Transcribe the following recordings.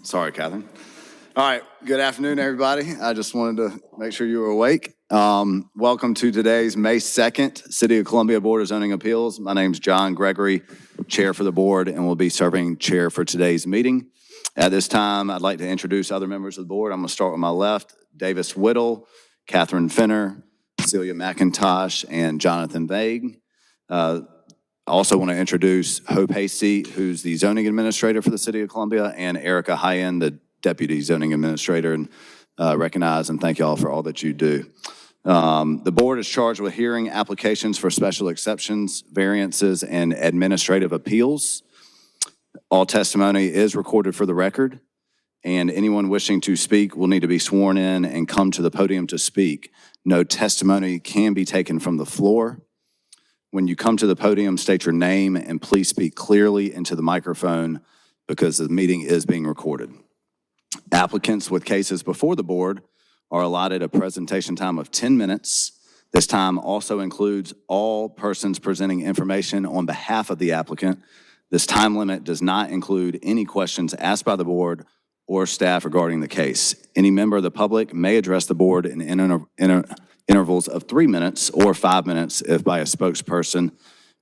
Sorry, Catherine. All right, good afternoon, everybody. I just wanted to make sure you were awake. Welcome to today's May 2nd City of Columbia Board of Zoning Appeals. My name's John Gregory, Chair for the board, and will be serving chair for today's meeting. At this time, I'd like to introduce other members of the board. I'm going to start with my left, Davis Whittle, Catherine Finner, Celia McIntosh, and Jonathan Vague. I also want to introduce Hope Hasty, who's the zoning administrator for the City of Columbia, and Erica Hyen, the deputy zoning administrator, and recognize and thank you all for all that you do. The board is charged with hearing applications for special exceptions, variances, and administrative appeals. All testimony is recorded for the record, and anyone wishing to speak will need to be sworn in and come to the podium to speak. No testimony can be taken from the floor. When you come to the podium, state your name and please speak clearly into the microphone because the meeting is being recorded. Applicants with cases before the board are allotted a presentation time of 10 minutes. This time also includes all persons presenting information on behalf of the applicant. This time limit does not include any questions asked by the board or staff regarding the case. Any member of the public may address the board in intervals of 3 minutes or 5 minutes if by a spokesperson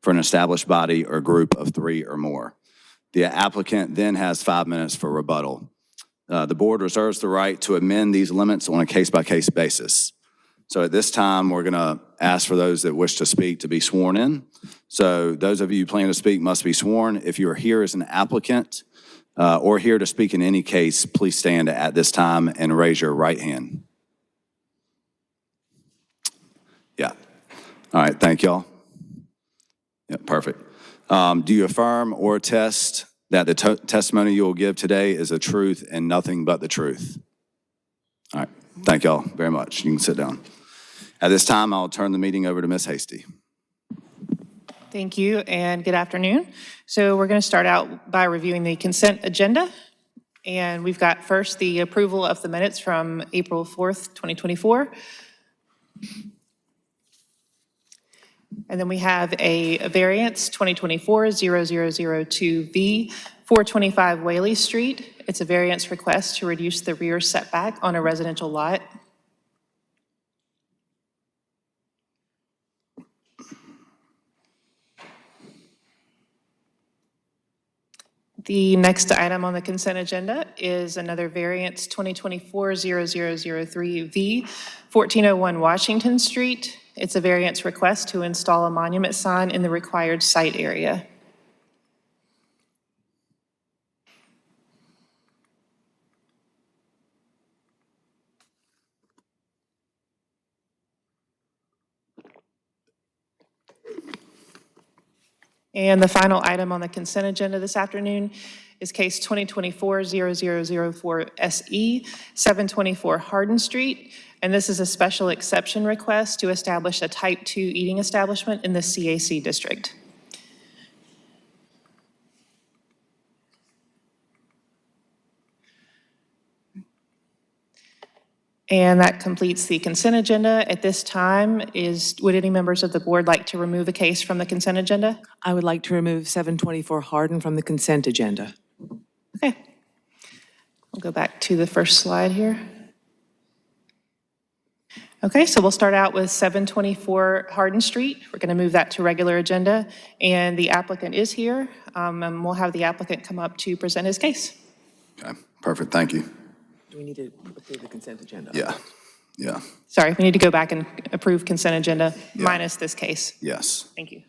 for an established body or group of 3 or more. The applicant then has 5 minutes for rebuttal. The board reserves the right to amend these limits on a case-by-case basis. So at this time, we're going to ask for those that wish to speak to be sworn in. So those of you who plan to speak must be sworn. If you are here as an applicant or here to speak in any case, please stand at this time and raise your right hand. Yeah. All right, thank y'all. Yeah, perfect. Do you affirm or attest that the testimony you will give today is the truth and nothing but the truth? All right, thank y'all very much. You can sit down. At this time, I'll turn the meeting over to Ms. Hasty. Thank you and good afternoon. So we're going to start out by reviewing the consent agenda. And we've got first the approval of the minutes from April 4th, 2024. And then we have a variance 2024-0002V, 425 Whaley Street. It's a variance request to reduce the rear setback on a residential lot. The next item on the consent agenda is another variance 2024-0003V, 1401 Washington Street. It's a variance request to install a monument sign in the required site area. And the final item on the consent agenda this afternoon is case 2024-0004SE, 724 Hardin Street. And this is a special exception request to establish a type 2 eating establishment in the CAC district. And that completes the consent agenda. At this time, would any members of the board like to remove a case from the consent agenda? I would like to remove 724 Hardin from the consent agenda. Okay. We'll go back to the first slide here. Okay, so we'll start out with 724 Hardin Street. We're going to move that to regular agenda, and the applicant is here, and we'll have the applicant come up to present his case. Okay, perfect, thank you. Do we need to approve the consent agenda? Yeah. Sorry, we need to go back and approve consent agenda minus this case. Yes. Thank you.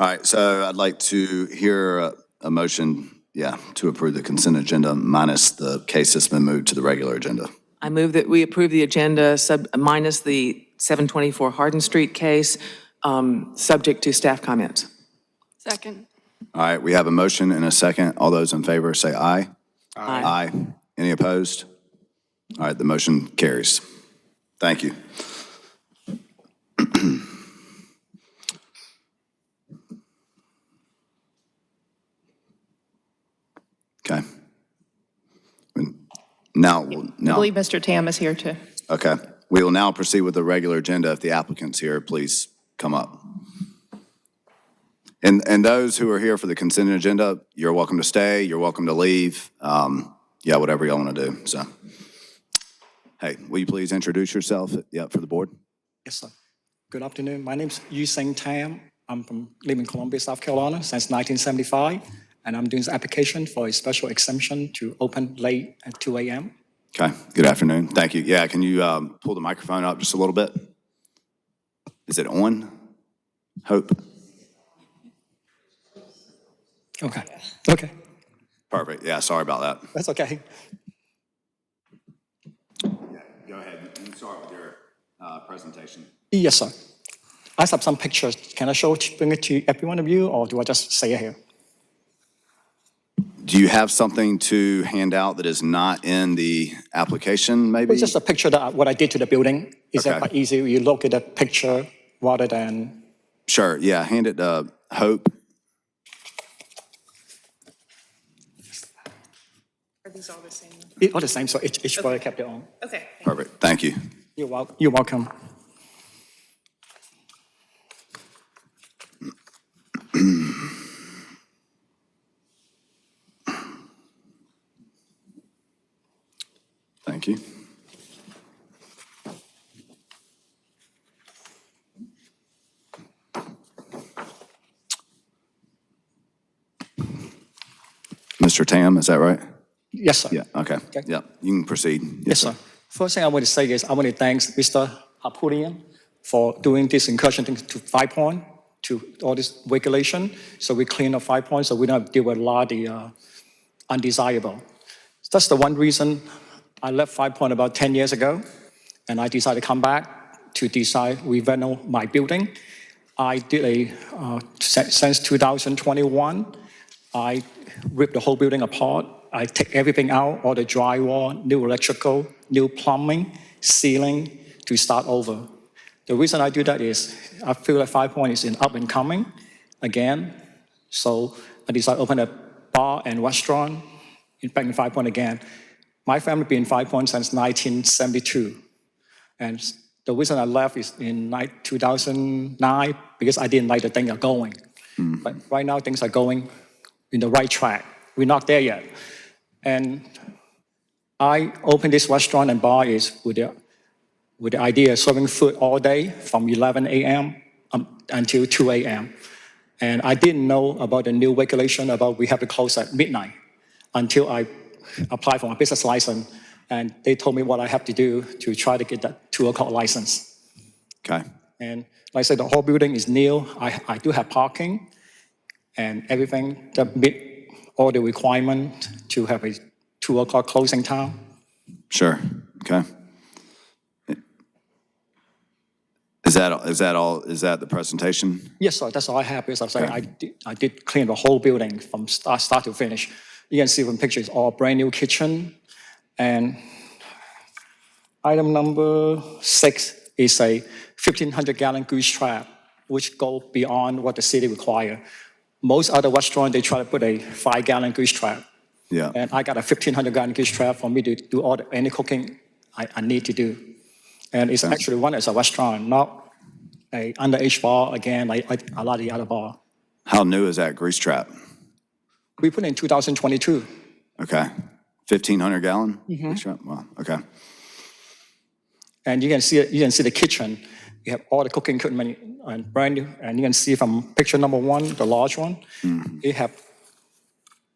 All right, so I'd like to hear a motion, to approve the consent agenda minus the case that's been moved to the regular agenda. I move that we approve the agenda minus the 724 Hardin Street case, subject to staff comments. Second. All right, we have a motion and a second. All those in favor say aye. Aye. Aye. Any opposed? All right, the motion carries. Thank you. Okay. Now, I believe Mr. Tam is here too. okay. We will now proceed with the regular agenda. If the applicant's here, please come up. And those who are here for the consent agenda, you're welcome to stay. You're welcome to leave. yeah, whatever y'all want to do, so. Hey, will you please introduce yourself, for the board? Yes, sir. Good afternoon. My name's Yu Seng Tam. I'm live in Columbia, South Carolina since 1975, and I'm doing this application for a special exemption to open late at 2 a.m. Okay, good afternoon. Thank you. Yeah, can you pull the microphone up just a little bit? Is it on? Hope? Okay. Okay. Perfect. Yeah, sorry about that. That's okay. Go ahead. You can start with your presentation. Yes, sir. I have some pictures. Can I bring it to every one of you, or do I just say it here? Do you have something to hand out that is not in the application, maybe? It's just a picture that what I did to the building. Is that Okay. quite easy? You look at the picture rather than. Sure, yeah, hand it to Hope. Are these all the same? All the same, so each one I kept it on. Okay. Perfect, thank you. You're welcome. Thank you. Mr. Tam, is that right? Yes, sir. Yeah, okay. Yeah, you can proceed. Yes, sir. First thing I want to say is I want to thank Mr. Harpootlian for doing this incursion thing to 5 Point, to all this regulation. So we clean up 5 Point so we don't have to deal with a lot of the undesirable. That's the one reason I left 5 Point about 10 years ago, and I decided to come back to decide renovate my building. I did since 2021, I ripped the whole building apart. I take everything out, all the drywall, new electrical, new plumbing, ceiling, to start over. The reason I do that is I feel like 5 Point is in up and coming again. So I decided to open a bar and restaurant back in 5 Point again. My family been in 5 Point since 1972. And the reason I left is in 2009 because I didn't like the thing are going. But right now things are going in the right track. We're not there yet. And I opened this restaurant and bar is with the idea of serving food all day from 11 a.m. Until 2 a.m. And I didn't know about the new regulation about we have to close at midnight until I applied for my business license. And they told me what I have to do to try to get that 2 o'clock license. Okay, And like I said, the whole building is new. I do have parking and everything that meet all the requirement to have a 2 o'clock closing time. sure, okay. Is that all, is that the presentation? Yes, sir, that's all I have, because I'm saying I did clean the whole building from start to finish. You can see from pictures, all brand new kitchen. And item number 6 is a 1,500-gallon goose trap, which go beyond what the city require. Most other restaurants, they try to put a 5-gallon goose trap. Yeah, And I got a 1,500-gallon goose trap for me to do any cooking I need to do. And it's actually run as a restaurant, not a underage bar, again, like a lot of the other bar. how new is that grease trap? We put it in 2022. Okay, 1,500 gallon? Grease trap, wow, okay. And you can see the kitchen. You have all the cooking equipment and brand new. And you can see from picture number 1, the large one, you have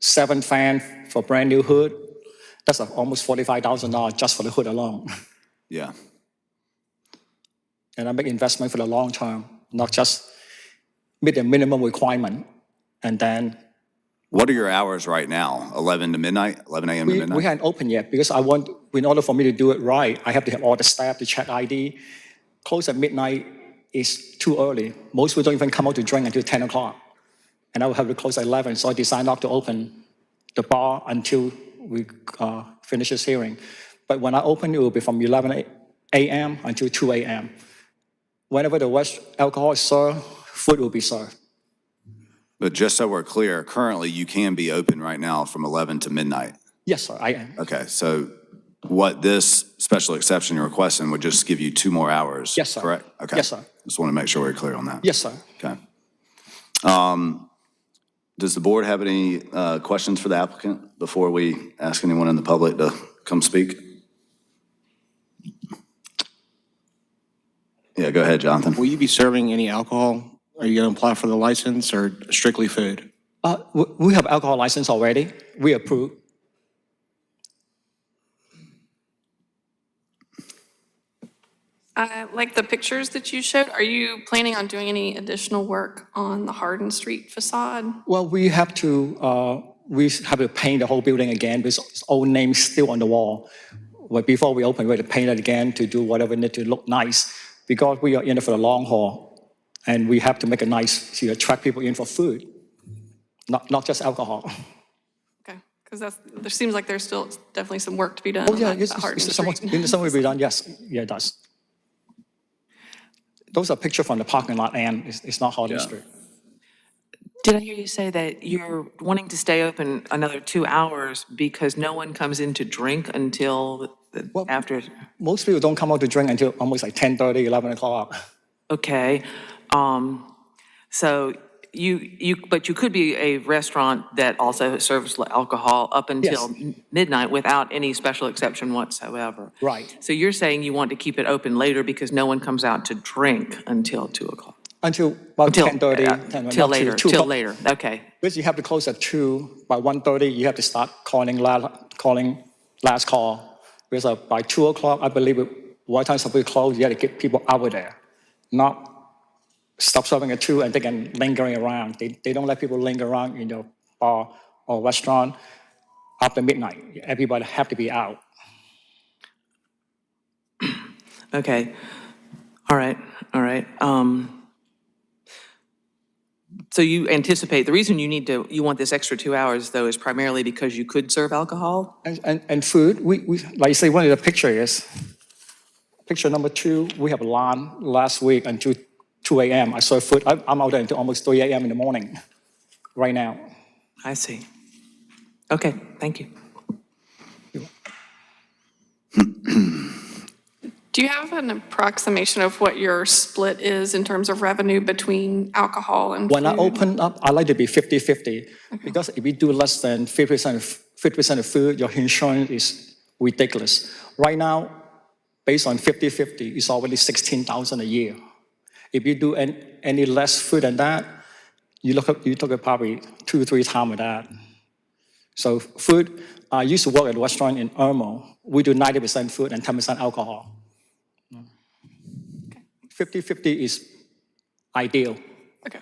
7 fans for brand new hood. That's almost $45,000 just for the hood alone. Yeah, And I make investment for the long term, not just meet the minimum requirement. And then what are your hours right now? 11 to midnight, 11 a.m. to we midnight? haven't opened yet because in order for me to do it right, I have to have all the staff to check ID. Close at midnight is too early. Most people don't even come out to drink until 10 o'clock. And I will have to close at 11, so I decided not to open the bar until we finish this hearing. But when I open, it will be from 11 a.m. until 2 a.m. Whenever the alcohol is served, food will be served. But just so we're clear, currently you can be open right now from 11 to midnight. Yes, sir, I am. Okay, so what this special exception you're requesting would just give you 2 more hours? Yes, sir. Correct? Okay. Yes, sir. Just want to make sure we're clear on that. Yes, sir. Okay. Does the board have any questions for the applicant before we ask anyone in the public to come speak? Yeah, go ahead, Jonathan. Will you be serving any alcohol? Are you going to apply for the license or strictly food? We have alcohol license already. We approve. Like the pictures that you showed, are you planning on doing any additional work on the Hardin Street facade? Well, we have to paint the whole building again because its old name is still on the wall. But before we open, we have to paint it again to do whatever we need to look nice because we are in it for the long haul. And we have to make it nice to attract people in for food, not just alcohol. Okay, because there seems like there's still definitely some work to be done Oh, on yeah, that Hardin Street. some will be done, yes. Yeah, it does. Those are pictures from the parking lot, and it's not Hardin Yeah. Street. Did I hear you say that you're wanting to stay open another 2 hours because no one comes in to drink until after? Most people don't come out to drink until almost like 10:30, 11 o'clock. Okay. So but you could be a restaurant that also serves alcohol up until midnight without any special exception whatsoever. Right. So you're saying you want to keep it open later because no one comes out to drink until 2 o'clock? Until about 10:30. Till later, till later, okay. Because you have to close at 2, by 1:30, you have to start calling last call. Because by 2 o'clock, I believe what time we close, you have to get people out of there. Not stop serving at 2 and they can lingering around. They don't let people linger around in the bar or restaurant after midnight. Everybody have to be out. Okay, all right. So you anticipate, the reason you want this extra 2 hours though is primarily because you could serve alcohol? And food, we like you say, one of the pictures, picture number 2, we have line last week until 2 a.m. I serve food. I'm out there until almost 3 a.m. in the morning, right now. I see. Okay, thank you. Do you have an approximation of what your split is in terms of revenue between alcohol and food? When I open up, I like to be 50-50, because if you do less than 50% of food, your insurance is ridiculous. Right now, based on 50-50, it's already $16,000 a year. If you do any less food than that, you look at probably 2-3 times of that. So food, I used to work at a restaurant in Irmo. We do 90% food and 10% alcohol. 50-50 is ideal. Okay.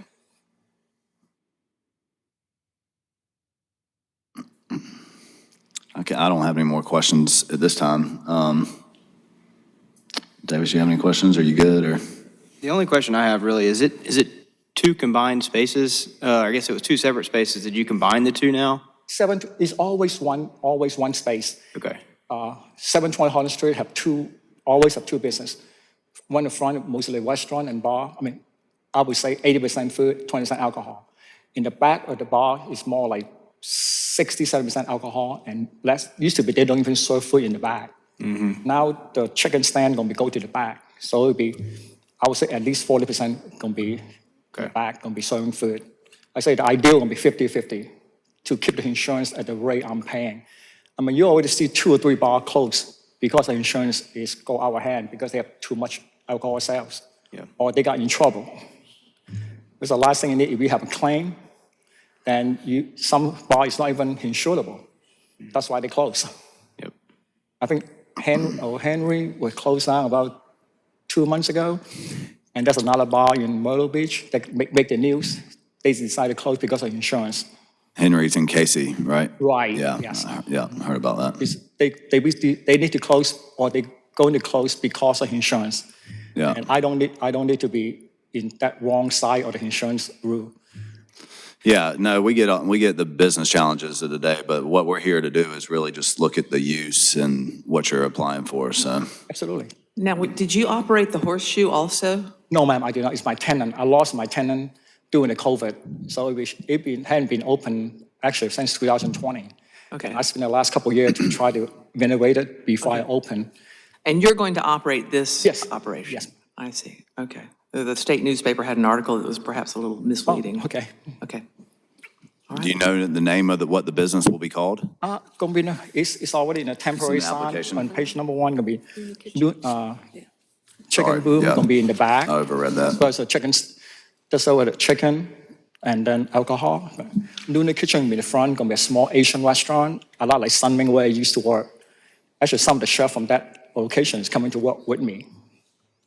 Okay, I don't have any more questions at this time. Davis, you have any questions? Are you good, or? The only question I have really is it 2 combined spaces? I guess it was 2 separate spaces. Did you combine the 2 now? 7 is always one space. Okay. 720 Hardin Street always have 2 business. One in the front, mostly restaurant and bar. I mean, I would say 80% food, 20% alcohol. In the back of the bar, it's more like 60-70% alcohol and less. Used to be they don't even serve food in the back. Now the chicken stand gonna go to the back, so it'll be, I would say at least 40% gonna be in the back, gonna be serving food. I say the ideal gonna be 50-50 to keep the insurance at the rate I'm paying. I mean, you already see 2 or 3 bars closed because the insurance is go out of hand because they have too much alcohol sales, or they got in trouble. Because the last thing you need, if you have a claim, then some bar is not even insurable. That's why they close. Yep. I think Henry was closed down about 2 months ago, and there's another bar in Myrtle Beach that make the news. They decided to close because of insurance. Henry's in Casey, right? Right. Yeah, Yes. yeah, I heard about that. They need to close, or they going to close because of insurance. Yeah. And I don't need to be in that wrong side of the insurance rule. Yeah, no, we get the business challenges of the day, but what we're here to do is really just look at the use and what you're applying for, so. Absolutely. Now, did you operate the Horseshoe also? No, ma'am, I did not. It's my tenant. I lost my tenant during the COVID, so it hadn't been open actually since 2020. Okay. I spent the last couple of years to try to renovate it before I open. And you're going to operate this Yes. operation? Yes. I see, okay. The state newspaper had an article that was perhaps a little misleading. Okay. Okay. Do you know the name of what the business will be called? Gonna be, it's already in a temporary It's in the sign. application. On page number 1, gonna be, Sorry, chicken boom, yeah. gonna be in the back. I overread that. So it's a chicken, just over the chicken, and then alcohol. Luna Kitchen will be in the front, gonna be a small Asian restaurant, a lot like Sunming where I used to work. Actually, some of the chef from that location is coming to work with me.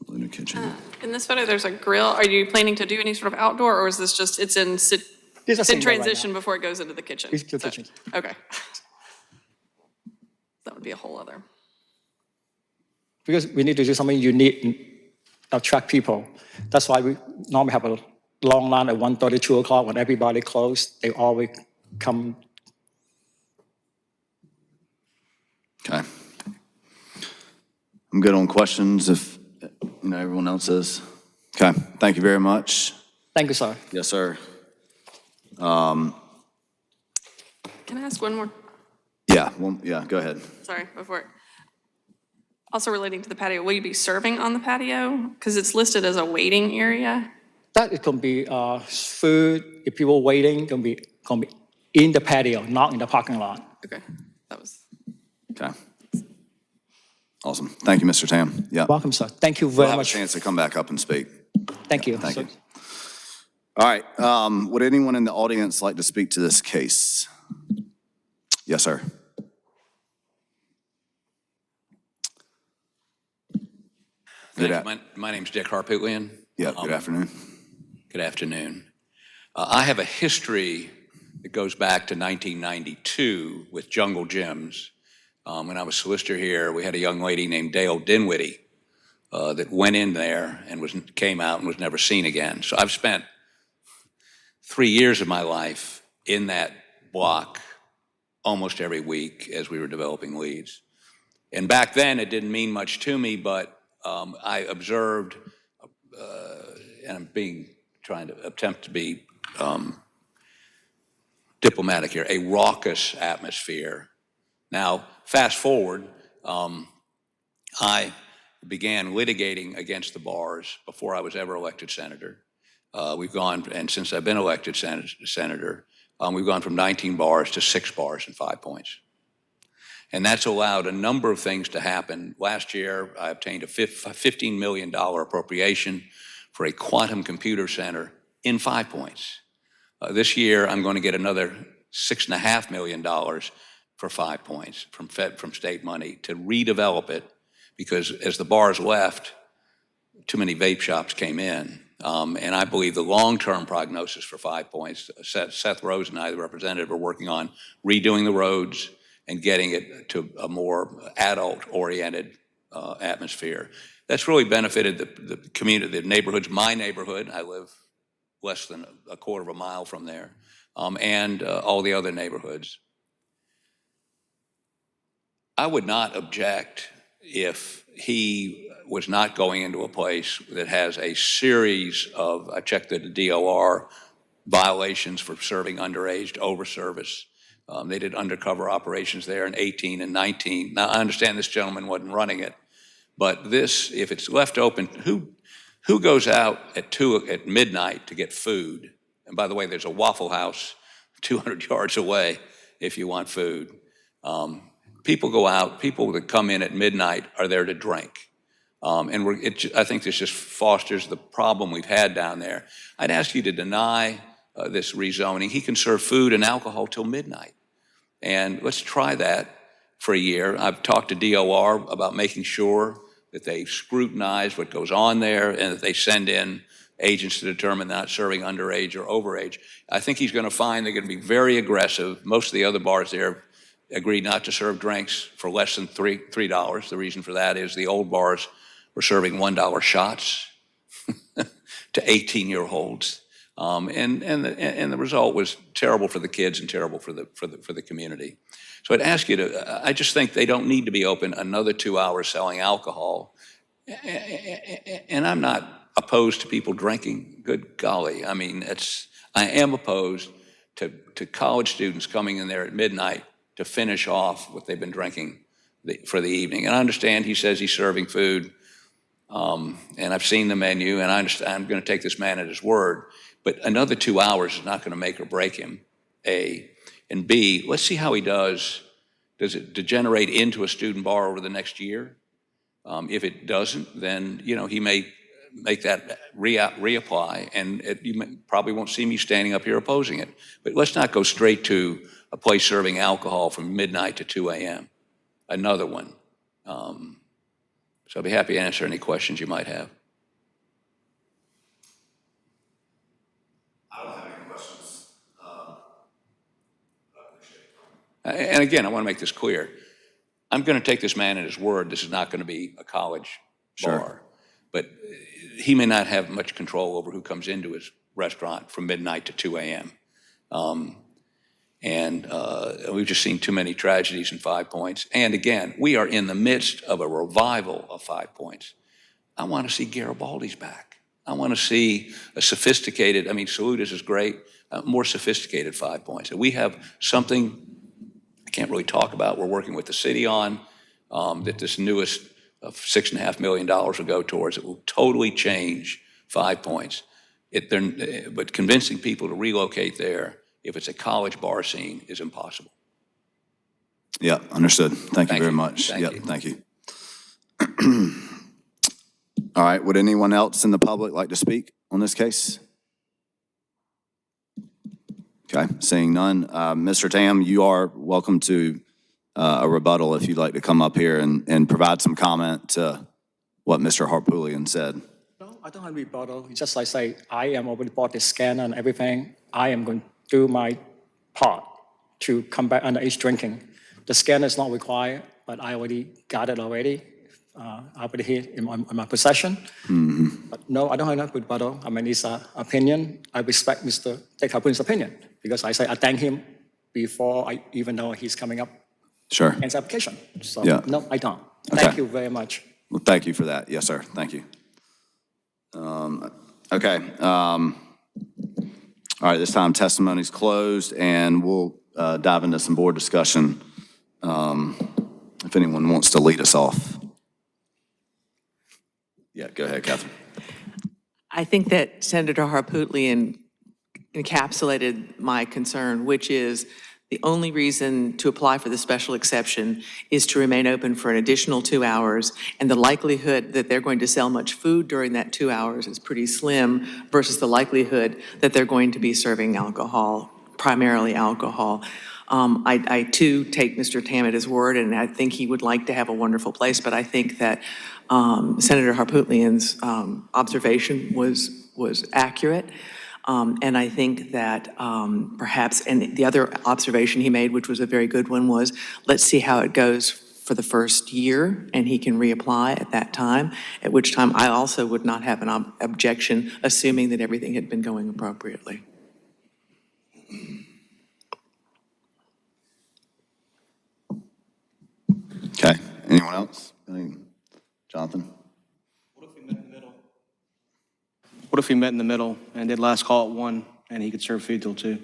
Luna Kitchen. In this photo, there's a grill. Are you planning to do any sort of outdoor, or is this just, it's in This is in indoor right now. transition before it goes into the kitchen? It's the So- kitchen. Okay. That would be a whole other. Because we need to do something unique and attract people. That's why we normally have a long line at 1:30, 2 o'clock when everybody closed. They always come. Okay. I'm good on questions if, everyone else is. Okay, thank you very much. Thank you, sir. Yes, sir. Can I ask one more? Yeah, go ahead. Sorry, before. Also relating to the patio, will you be serving on the patio? Because it's listed as a waiting area. That it can be food. If people waiting, can be in the patio, not in the parking lot. Okay, that was. Okay. Awesome. Thank you, Mr. Tam. Yeah. Welcome, sir. Thank you We'll very have a much. chance to come back up and speak. Thank you. Thank So- you. All right, would anyone in the audience like to speak to this case? Yes, sir. Good Thank you. My name's Dick Harpootlian. Yeah, good afternoon. Good afternoon. I have a history that goes back to 1992 with Jungle Gyms. When I was solicitor here, we had a young lady named Dale Dinwiddie that went in there and came out and was never seen again. So I've spent 3 years of my life in that block almost every week as we were developing leads. And back then, it didn't mean much to me, but I observed, and I'm trying to attempt to be diplomatic here, a raucous atmosphere. Now, fast forward, I began litigating against the bars before I was ever elected senator. We've gone, and since I've been elected senator, we've gone from 19 bars to 6 bars in 5 points. And that's allowed a number of things to happen. Last year, I obtained a $15 million appropriation for a quantum computer center in 5 points. This year, I'm going to get another $6.5 million for 5 points from state money to redevelop it, because as the bars left, too many vape shops came in. And I believe the long-term prognosis for 5 points, Seth Rose and I, the representative, are working on redoing the roads and getting it to a more adult-oriented atmosphere. That's really benefited the community, the neighborhoods, my neighborhood. I live less than a quarter of a mile from there, and all the other neighborhoods. I would not object if he was not going into a place that has a series of, I checked the DOR, violations for serving underage, over-service. They did undercover operations there in 18 and 19. Now, I understand this gentleman wasn't running it, but this, if it's left open, who goes out at midnight to get food? And by the way, there's a Waffle House 200 yards away if you want food. People go out, people that come in at midnight are there to drink. I think this just fosters the problem we've had down there. I'd ask you to deny this rezoning. He can serve food and alcohol till midnight. And let's try that for a year. I've talked to DOR about making sure that they scrutinize what goes on there and that they send in agents to determine not serving underage or overage. I think he's going to find they're going to be very aggressive. Most of the other bars there agreed not to serve drinks for less than $3. The reason for that is the old bars were serving $1 shots to 18-year-olds. And the result was terrible for the kids and terrible for the community. So I'd ask you to, I just think they don't need to be open another 2 hours selling alcohol. And I'm not opposed to people drinking, good golly. I mean, I am opposed to college students coming in there at midnight to finish off what they've been drinking for the evening. And I understand he says he's serving food, and I've seen the menu, and I understand I'm going to take this man at his word. But another 2 hours is not going to make or break him. A. And B, let's see how he does. Does it degenerate into a student bar over the next year? If it doesn't, then, he may make that reapply, and probably won't see me standing up here opposing it. But let's not go straight to a place serving alcohol from midnight to 2 a.m., another one. So I'd be happy to answer any questions you might have. I don't have any questions. And again, I want to make this clear. I'm going to take this man at his word. This is not going to be a college bar. But he may not have much control over who comes into his restaurant from midnight to 2 a.m. And we've just seen too many tragedies in 5 Points. And again, we are in the midst of a revival of 5 Points. I want to see Garibaldi's back. I want to see a sophisticated, Saludas is great, more sophisticated 5 Points. And we have something I can't really talk about, we're working with the city on, that this newest of $6.5 million will go towards. It will totally change 5 Points. But convincing people to relocate there, if it's a college bar scene, is impossible. Yeah, understood. Thank you Thank very you. much. Thank Yep, you. thank you. All right, would anyone else in the public like to speak on this case? Okay, seeing none. Mr. Tam, you are welcome to a rebuttal if you'd like to come up here and provide some comment to what Mr. Harpootlian said. No, I don't have a rebuttal. It's just like say, I am already bought the scanner and everything. I am going to do my part to combat underage drinking. The scanner is not required, but I already got it already. I already here in my possession. But no, I don't have enough rebuttal. It's an opinion. I respect Mr. Harpootlian's opinion because I thank him before I even know he's coming up Sure. against application. So Yeah. no, I don't. Okay. Thank you very much. Well, thank you for that. Yes, sir. Thank you. Okay. All right, this time testimony's closed, and we'll dive into some board discussion if anyone wants to lead us off. Yeah, go ahead, Catherine. I think that Senator Harpootlian encapsulated my concern, which is the only reason to apply for the special exception is to remain open for an additional 2 hours, and the likelihood that they're going to sell much food during that 2 hours is pretty slim versus the likelihood that they're going to be serving alcohol, primarily alcohol. I too take Mr. Tam at his word, and I think he would like to have a wonderful place, but I think that Senator Harpootlian's observation was accurate. And I think that perhaps, and the other observation he made, which was a very good one, was let's see how it goes for the first year, and he can reapply at that time, at which time I also would not have an objection, assuming that everything had been going appropriately. Okay. Anyone else? Jonathan? What if we met in the middle and did last call at 1 and he could serve food till 2?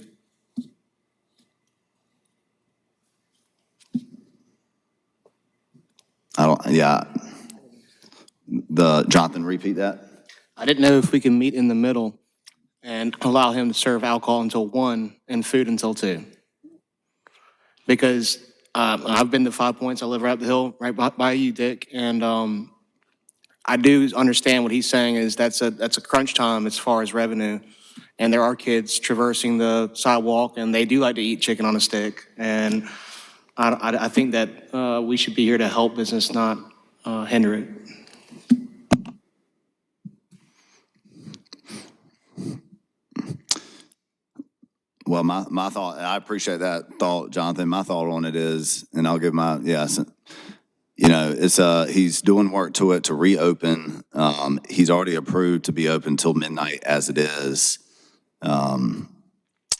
Jonathan, repeat that? I didn't know if we can meet in the middle and allow him to serve alcohol until 1 and food until 2. Because I've been to 5 Points. I live right up the hill, right by you, Dick. And I do understand what he's saying is that's a crunch time as far as revenue. And there are kids traversing the sidewalk, and they do like to eat chicken on a stick. And I think that we should be here to help business, not hinder it. Well, my thought, and I appreciate that thought, Jonathan. My thought on it is, and I'll give my, yes, it's he's doing work to it to reopen. He's already approved to be open till midnight as it is.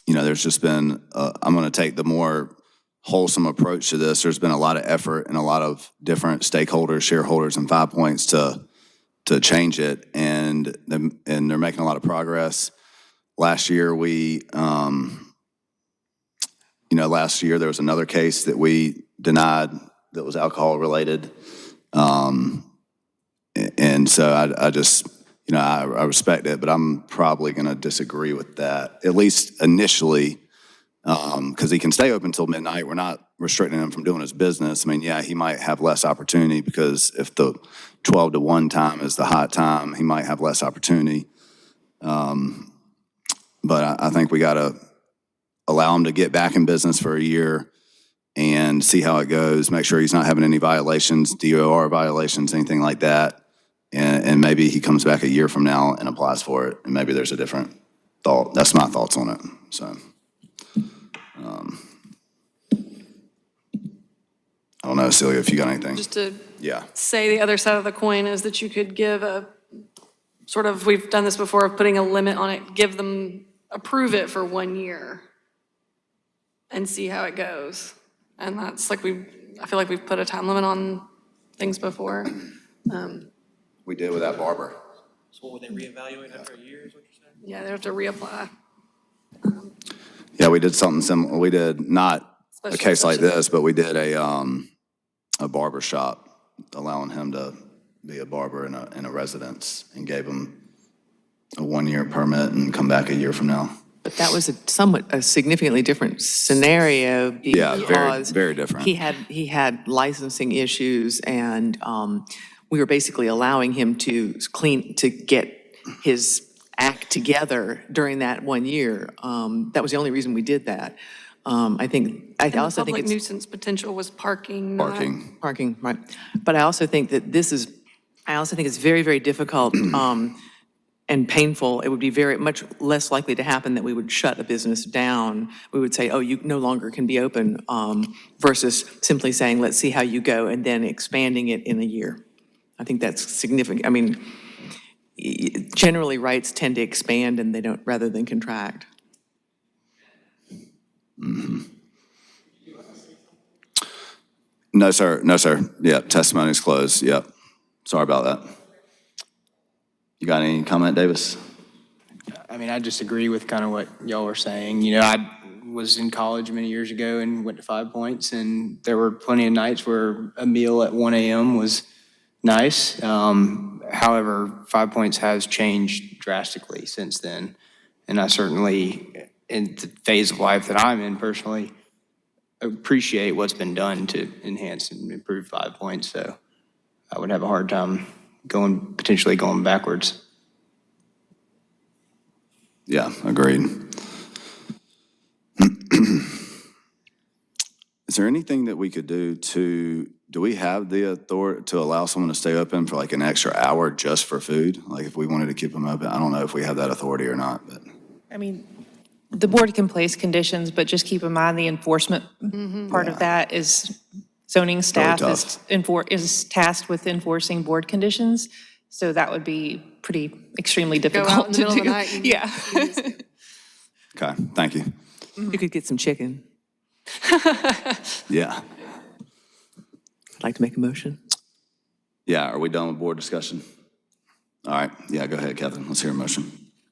There's just been, I'm going to take the more wholesome approach to this. There's been a lot of effort and a lot of different stakeholders, shareholders, and 5 Points to change it, and they're making a lot of progress. Last year, last year there was another case that we denied that was alcohol related. And so I just, I respect it, but I'm probably going to disagree with that, at least initially, Because he can stay open till midnight. We're not restricting him from doing his business. I mean, yeah, he might have less opportunity because if the 12 to 1 time is the hot time, he might have less opportunity. But I think we got to allow him to get back in business for a year and see how it goes. Make sure he's not having any violations, DOR violations, anything like that. And maybe he comes back a year from now and applies for it. And maybe there's a different thought. That's my thoughts on it. So. I don't know, Celia, if you got anything. Just to Yeah. say the other side of the coin is that you could give a, sort of, we've done this before, of putting a limit on it, give them, approve it for 1 year and see how it goes. And that's like I feel like we've put a time limit on things before. We did with that barber. So would they reevaluate after a year, is what you're saying? Yeah, they have to reapply. Yeah, we did something similar. We did not a Special case like exception. this, but we did a barber shop, allowing him to be a barber in a residence, and gave him a 1-year permit and come back a year from now. But that was a significantly different scenario Yeah, because very different. he had licensing issues, and we were basically allowing him to get his act together during that 1 year. That was the only reason we did that. I also think Public it's nuisance potential was parking, not. Parking. right. But I also think that I also think it's very, very difficult and painful. It would be very much less likely to happen that we would shut a business down. We would say, oh, you no longer can be open, versus simply saying, let's see how you go, and then expanding it in a year. I think that's significant. I mean, generally rights tend to expand and they don't, rather than contract. No, sir. No, sir. Yeah, testimony's closed. Yep. Sorry about that. You got any comment, Davis? I mean, I just agree with kind of what y'all were saying. You know, I was in college many years ago and went to 5 Points, and there were plenty of nights where a meal at 1 a.m. was nice. However, 5 Points has changed drastically since then. And I certainly, in the phase of life that I'm in personally, appreciate what's been done to enhance and improve 5 Points. So I would have a hard time potentially going backwards. Yeah, agreed. Is there anything that we could do we have the authority to allow someone to stay open for like an extra hour just for food? Like if we wanted to keep them open, I don't know if we have that authority or not, but. I mean, the board can place conditions, but just keep in mind the enforcement part of that is zoning staff is tasked with enforcing board conditions. So that would be extremely Go difficult out in the to middle of the do. night and. Yeah. Okay, thank you. You could get some chicken. Yeah. I'd like to make a motion. Yeah, are we done with board discussion? All right, yeah, go ahead, Catherine. Let's hear a motion.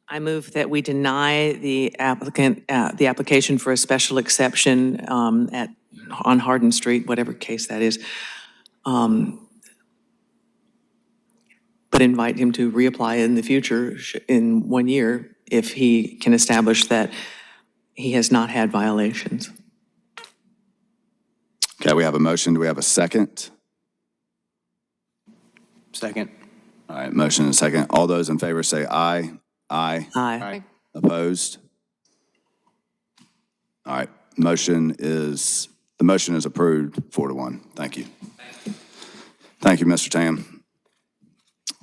I move that we deny the applicant, the application for a special exception on Hardin Street, whatever case that is, but invite him to reapply in the future in 1 year if he can establish that he has not had violations. Okay, we have a motion. Do we have a second? Second. All right, motion and a second. All those in favor say aye. Aye. Aye. Opposed? All right, the motion is approved 4-1. Thank you. Thank you, Mr. Tam.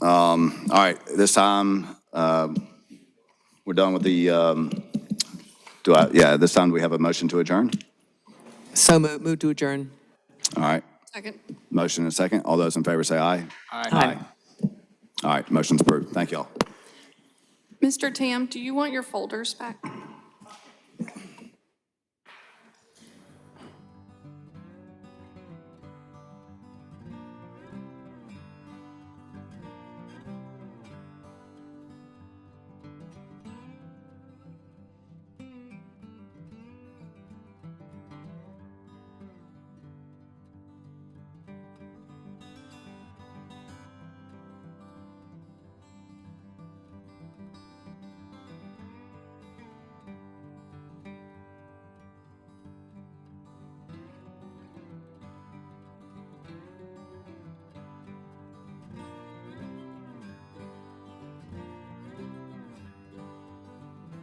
All right, this time, we're done with the, this time do we have a motion to adjourn? So move to adjourn. All right, Second. motion and a second. All those in favor say aye. Aye. All right, motion's approved. Thank y'all. Mr. Tam, do you want your folders back?